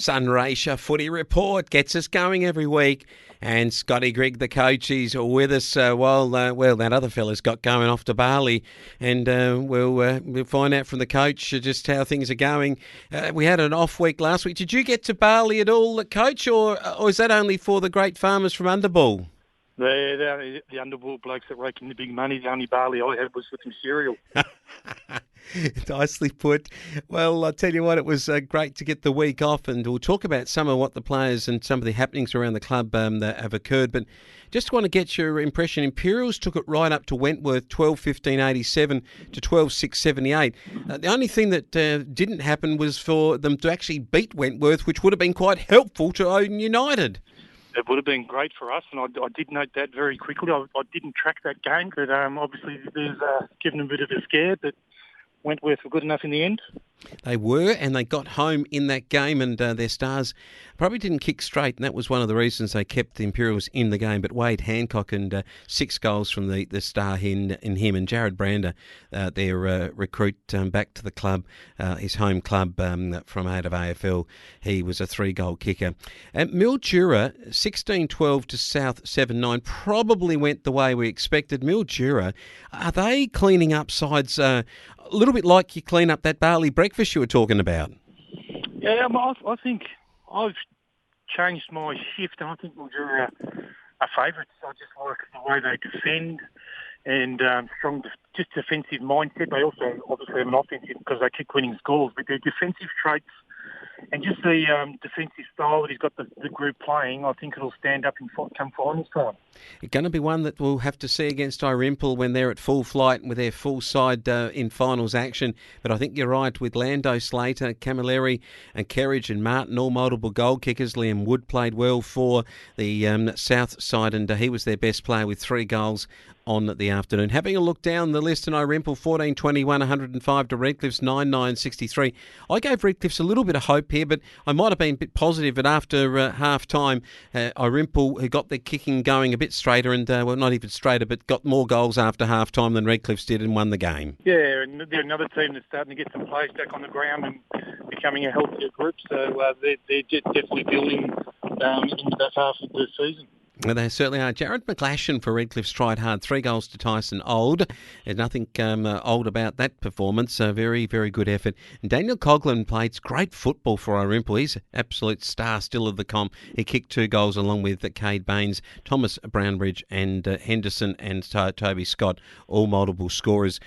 Sunraysia Footy Report gets us going every week. And Scotty Grigg, the coach, is with us while that other fella's got going off to Bali. And we'll find out from the coach just how things are going. We had an off week last week. Did you get to Bali at all, Coach, or is that only for the great farmers from Underbull? The Underbull blokes that rake in the big money. The only Bali I had was with some cereal. Nicely put. Well, I'll tell you what, it was great to get the week off, and we'll talk about some of what the players and some of the happenings around the club that have occurred. But just want to get your impression. Imperials took it right up to Wentworth, 12-15-87 to 12-6-78. The only thing that didn't happen was for them to actually beat Wentworth, which would have been quite helpful to Ouyen United. It would have been great for us, and I did note that very quickly. I didn't track that game, but obviously there's given a bit of a scare, but Wentworth were good enough in the end. They were, and they got home in that game, and their stars probably didn't kick straight, and that was one of the reasons they kept the Imperials in the game. But Wade Hancock and 6 goals from the star in him, and Jared Brander, their recruit back to the club, his home club from out of AFL. He was a 3-goal kicker. Mildura, 16-12 to South 7-9, probably went the way we expected. Mildura, are they cleaning up sides a little bit like you clean up that Bali breakfast you were talking about? Yeah, I think I've changed my shift, and I think Mildura are favourites. I just like the way they defend and strong, just defensive mindset. They also obviously have an offensive because they keep winning scores, but their defensive traits and just the defensive style that he's got the group playing, I think it'll stand up and come finals time. It's going to be one that we'll have to see against Irimple when they're at full flight with their full side in finals action. But I think you're right with Lando, Slater, Camilleri and Kerridge and Martin, all multiple goal kickers. Liam Wood played well for the South side, and he was their best player with 3 goals on the afternoon. Having a look down the list, and Irimple 14-21, 105 to Redcliffe's 9-9-63. I gave Redcliffe's a little bit of hope here, but I might have been a bit positive. But after half-time, Irimple, who got their kicking going a bit straighter, and well, not even straighter, but got more goals after half-time than Redcliffe's did and won the game. Yeah, and they're another team that's starting to get some players back on the ground and becoming a healthier group, so they're definitely building into that half of the season. Well, they certainly are. Jared McGlashan for Redcliffe's tried hard. 3 goals to Tyson Old. There's nothing old about that performance. A very, very good effort. And Daniel Coughlin played great football for Irimple. He's an absolute star still of the comp. He kicked 2 goals along with Cade Baines, Thomas Brownbridge and Henderson and Toby Scott, all multiple scorers.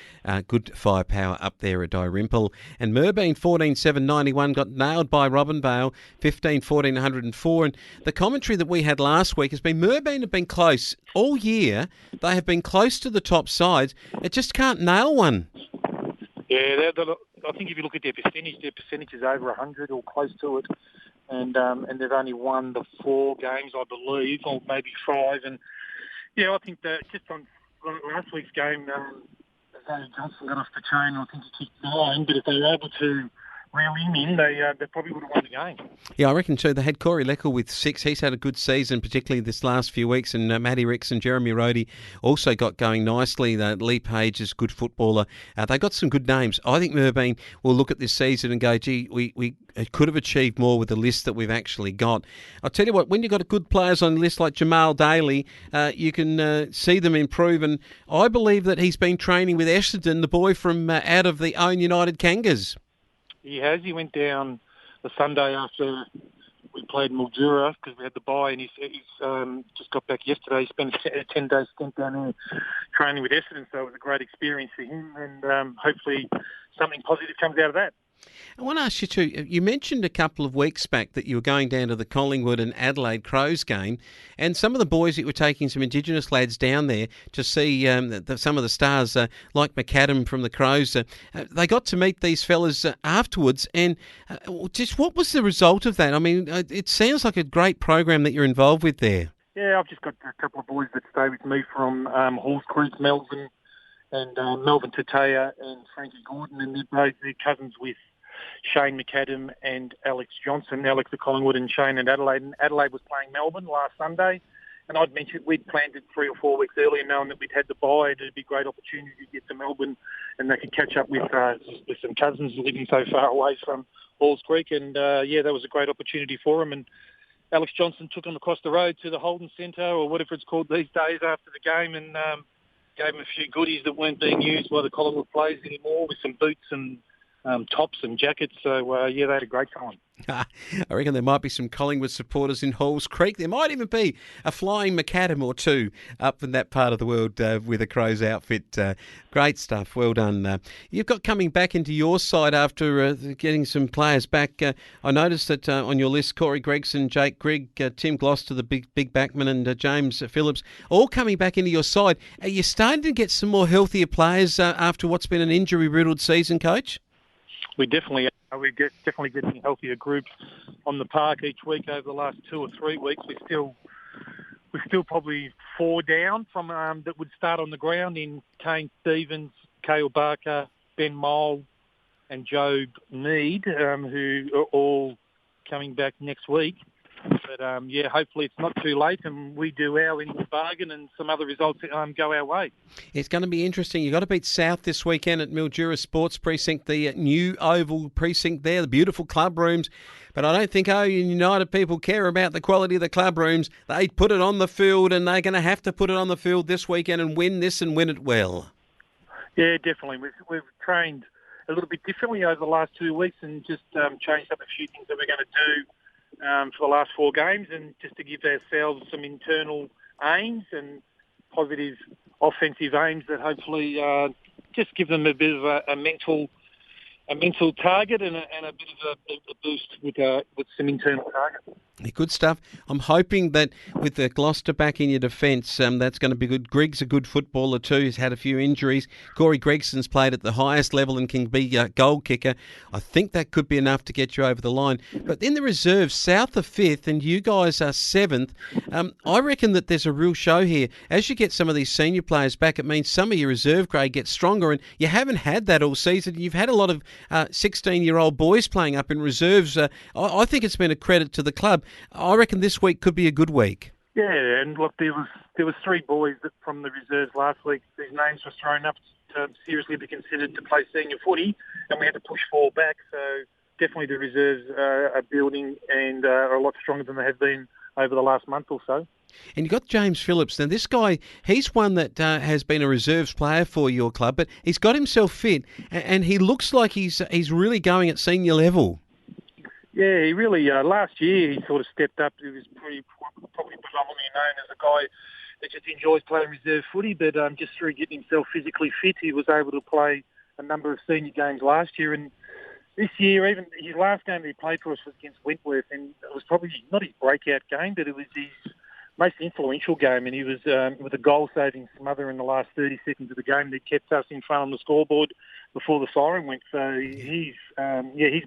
Good firepower up there at Irimple. And Merbeen 14-7-91 got nailed by Robin Vale, 15-14, 104. And the commentary that we had last week has been Merbeen have been close all year. They have been close to the top sides. It just can't nail one. Yeah, I think if you look at their percentage is over 100 or close to it, and they've only won the 4 games, I believe, or maybe 5. And yeah, I think that just on last week's game, Zane Johnson got off the chain. I think he kicked 9, but if they were able to reel him in, they probably would have won the game. Yeah, I reckon too. They had Corey Leckel with 6. He's had a good season, particularly this last few weeks. And Matty Ricks and Jeremy Rhodey also got going nicely. Lee Page is a good footballer. They got some good names. I think Merbeen will look at this season and go, gee, we could have achieved more with the list that we've actually got. I'll tell you what, when you've got good players on the list like Jamal Daly, you can see them improve. And I believe that he's been training with Essendon, the boy from out of the Ouyen United Kangas. He has. He went down the Sunday after we played Mildura because we had the bye, and he's just got back yesterday. He spent a 10-day stint down there training with Essendon, so it was a great experience for him, and hopefully something positive comes out of that. I want to ask you too, you mentioned a couple of weeks back that you were going down to the Collingwood and Adelaide Crows game, and some of the boys that were taking some Indigenous lads down there to see some of the stars like McAdam from the Crows. They got to meet these fellas afterwards, and just what was the result of that? I mean, it sounds like a great program that you're involved with there. Yeah, I've just got a couple of boys that stay with me from Halls Creek, Melbourne, and Melbourne Tataya and Frankie Gordon, and they're cousins with Shane McAdam and Alex Johnson. Alex at Collingwood and Shane at Adelaide. And Adelaide was playing Melbourne last Sunday. And I'd mentioned we'd planned it 3 or 4 weeks earlier, knowing that we'd had the bye. It'd be a great opportunity to get to Melbourne, and they could catch up with some cousins living so far away from Halls Creek, and that was a great opportunity for him. And Alex Johnson took him across the road to the Holden Centre, or whatever it's called these days, after the game, and gave him a few goodies that weren't being used by the Collingwood players anymore, with some boots and tops and jackets. So, they had a great time. I reckon there might be some Collingwood supporters in Halls Creek. There might even be a flying macadam or two up in that part of the world with a Crows outfit. Great stuff. Well done. You've got coming back into your side after getting some players back. I noticed that on your list, Corey Gregson, Jake Grigg, Tim Gloucester, the big backman, and James Phillips, all coming back into your side. Are you starting to get some more healthier players after what's been an injury-riddled season, Coach? We definitely are. We're definitely getting healthier groups on the park each week over the last 2 or 3 weeks. We're still probably 4 down from that would start on the ground in Kane Stevens, Cale Barker, Ben Mole and Job Mead, who are all coming back next week. But, hopefully it's not too late and we do our end of the bargain and some other results go our way. It's going to be interesting. You've got to beat South this weekend at Mildura Sports Precinct, the new oval precinct there, the beautiful club rooms. But I don't think Ouyen United people care about the quality of the club rooms. They put it on the field and they're going to have to put it on the field this weekend and win this and win it well. Yeah, definitely. We've trained a little bit differently over the last 2 weeks and just changed up a few things that we're going to do for the last 4 games, and just to give ourselves some internal aims and positive offensive aims that hopefully just give them a bit of a mental target and a bit of a boost with some internal targets. Good stuff. I'm hoping that with the Gloucester back in your defence, that's going to be good. Grigg's a good footballer too. He's had a few injuries. Corey Gregson's played at the highest level and can be a goal kicker. I think that could be enough to get you over the line. But in the reserves, South are 5th and you guys are 7th. I reckon that there's a real show here. As you get some of these senior players back, it means some of your reserve grade gets stronger, and you haven't had that all season. You've had a lot of 16-year-old boys playing up in reserves. I think it's been a credit to the club. I reckon this week could be a good week. Yeah, and look, there was 3 boys from the reserves last week whose names were thrown up to seriously be considered to play senior footy, and we had to push 4 back. So definitely the reserves are building and are a lot stronger than they have been over the last month or so. And you've got James Phillips. Now, this guy, he's one that has been a reserves player for your club, but he's got himself fit, and he looks like he's really going at senior level. Yeah, he really, last year he sort of stepped up. He was probably predominantly known as a guy that just enjoys playing reserve footy, but just through getting himself physically fit, he was able to play a number of senior games last year. And this year, even his last game that he played for us was against Wentworth, and it was probably not his breakout game, but it was his most influential game, and he was with a goal-saving smother in the last 30 seconds of the game that kept us in front on the scoreboard before the siren went. So he's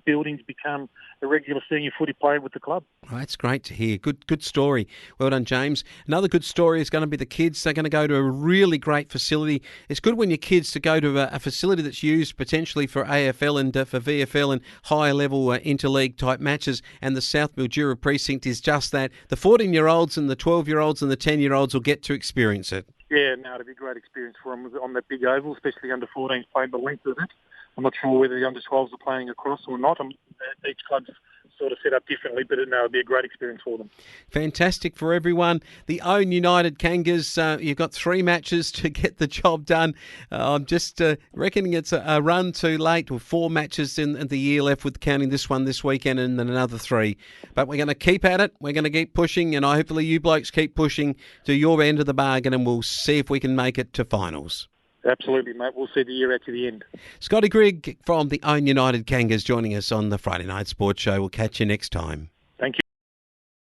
building to become a regular senior footy player with the club. Oh, that's great to hear. Good story. Well done, James. Another good story is going to be the kids. They're going to go to a really great facility. It's good when your kids to go to a facility that's used potentially for AFL and for VFL and higher level interleague type matches, and the South Mildura precinct is just that. The 14-year-olds and the 12-year-olds and the 10-year-olds will get to experience it. Yeah, no, it'll be a great experience for them on that big oval, especially under 14s playing the length of it. I'm not sure whether the under 12s are playing across or not. Each club's sort of set up differently, but no, it'll be a great experience for them. Fantastic for everyone. The Ouyen United Kangas, you've got 3 matches to get the job done. I'm just reckoning it's a run too late, with 4 matches in the year left, with counting this one this weekend and then another 3. But we're going to keep at it. We're going to keep pushing, and hopefully you blokes keep pushing to your end of the bargain, and we'll see if we can make it to finals. Absolutely, mate. We'll see the year out to the end. Scotty Grigg from the Ouyen United Kangas joining us on the Friday Night Sports Show. We'll catch you next time.